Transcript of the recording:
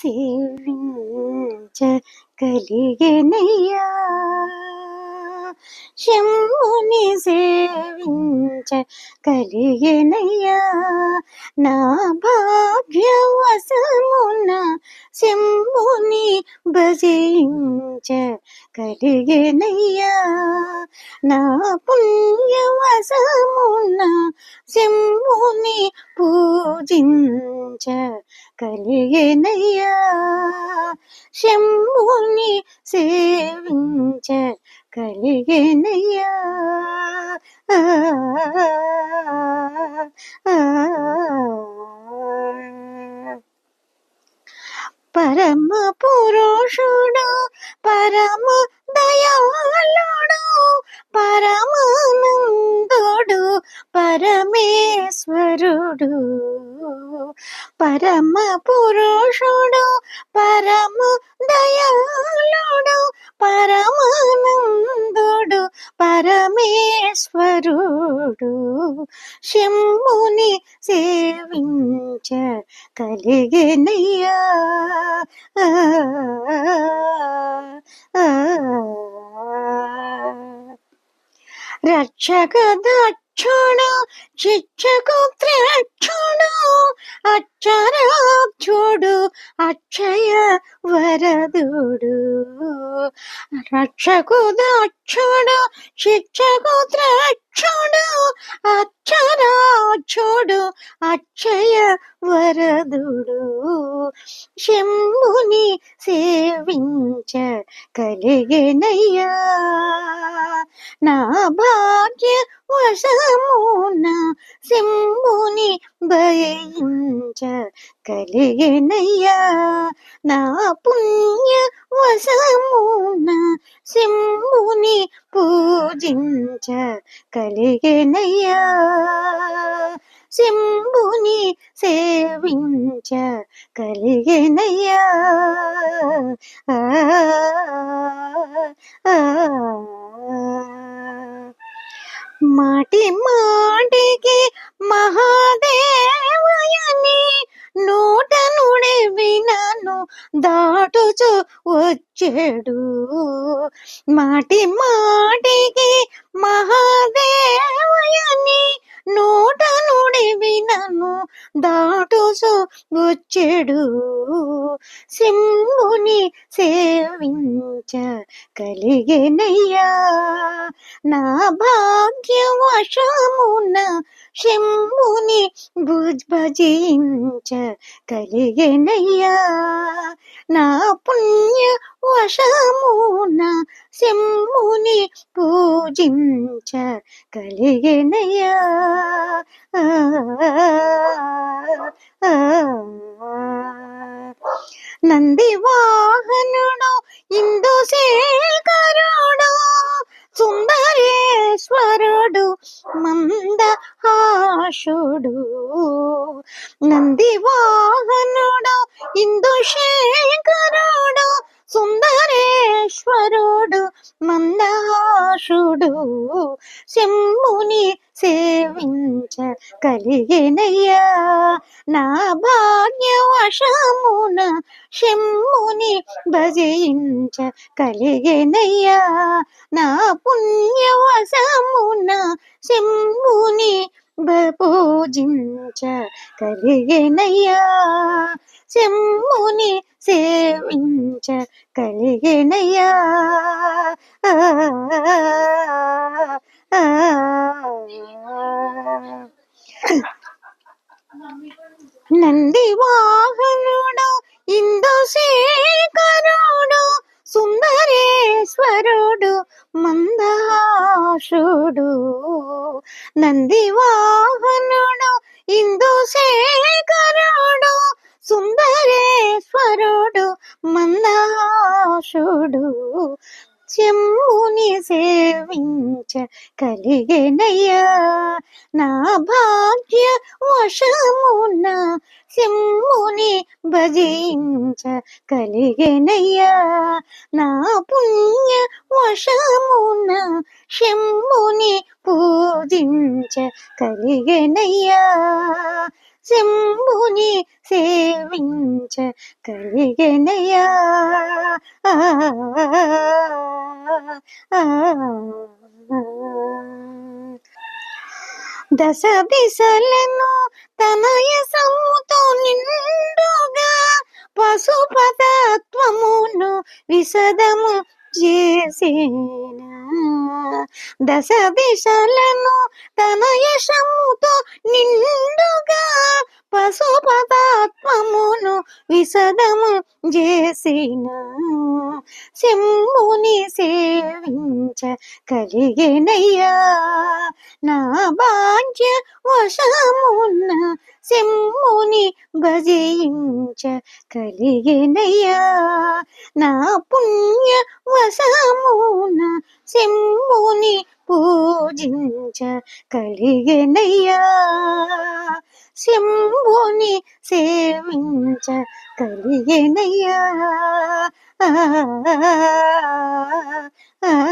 సేవించ కలిగెనయ్యా శంభుని సేవించ కలిగెనయ్యా నా భాగ్యవశమున శంభుని భజించ కలిగెనయ్యా నా పుణ్యవశమున శంభుని పూజించ కలిగెనయ్యా శంభుని సేవించ కలిగెనయ్యా పరమ పురుషుడు పరమ దయాళుడు పరమానందుడు పరమేశ్వరుడు పరమ పురుషుడు పరమ దయాళుడు పరమానందుడు పరమేశ్వరుడు శంభుని సేవించ కలిగెనయ్యా రక్షక దక్షుడు శిక్షకు త్రక్షుడు అక్షరాక్షుడు అక్షయ వరదుడు రక్షకు దక్షుడు శిక్షకు త్రక్షుడు అక్షరాక్షుడు అక్షయ వరదుడు శంభుని సేవించ కలిగెనయ్యా నా భాగ్య వశమున శంభుని భజించ కలిగెనయ్యా నా పుణ్య వశమున శంభుని పూజించ కలిగెనయ్యా శంభుని సేవించ కలిగెనయ్యా మాటి మాటికి మహాదేవయని నోట నుడి వినను దాటుచు వచ్చాడు మాటి మాటికి మహాదేవయని నోట నుడి వినను దాటుచు వచ్చాడు శంభుని సేవించ కలిగెనయ్యా నా భాగ్యవశమున శంభుని భజించ కలిగెనయ్యా నా పుణ్య వశమున శంభుని పూజించ కలిగెనయ్యా నంది వాహనుడు ఇందుశేఖరుడు సుందరేశ్వరుడు మందహాసుడు నంది వాహనుడు ఇందుశేఖరుడు సుందరేశ్వరుడు మందహాసుడు శంభుని సేవించ కలిగెనయ్యా నా భాగ్యవశమున శంభుని భజించ కలిగెనయ్యా నా పుణ్యవశమున శంభుని పూజించ కలిగెనయ్యా శంభుని సేవించ కలిగెనయ్యా నంది వాహనుడు ఇందుశేఖరుడు సుందరేశ్వరుడు మందహాసుడు నంది వాహనుడు ఇందుశేఖరుడు సుందరేశ్వరుడు మందహాసుడు శంభుని సేవించ కలిగెనయ్యా నా భాగ్య వశమున శంభుని భజించ కలిగెనయ్యా నా పుణ్య వశమున శంభుని పూజించ కలిగెనయ్యా శంభుని సేవించ కలిగెనయా. ఆ, ఆ, ఆ. దశ దిశలను తనయ సముతో నిండుగా పశుపతత్వమును విశదము చేసేన. దశ దిశలను తన యశముతో నిండుగా పశుపతత్వమును విశదము చేసిన. శంభుని సేవించ కలిగెనయ్యా. నా భాగ్య వశమున్న శంభుని భజించ కలిగెనయ్యా. నా పుణ్య వశమున శంభుని పూజించ కలిగెనయ్యా. శంభుని సేవించ కలిగెనయ్యా. ఆ, ఆ, ఆ.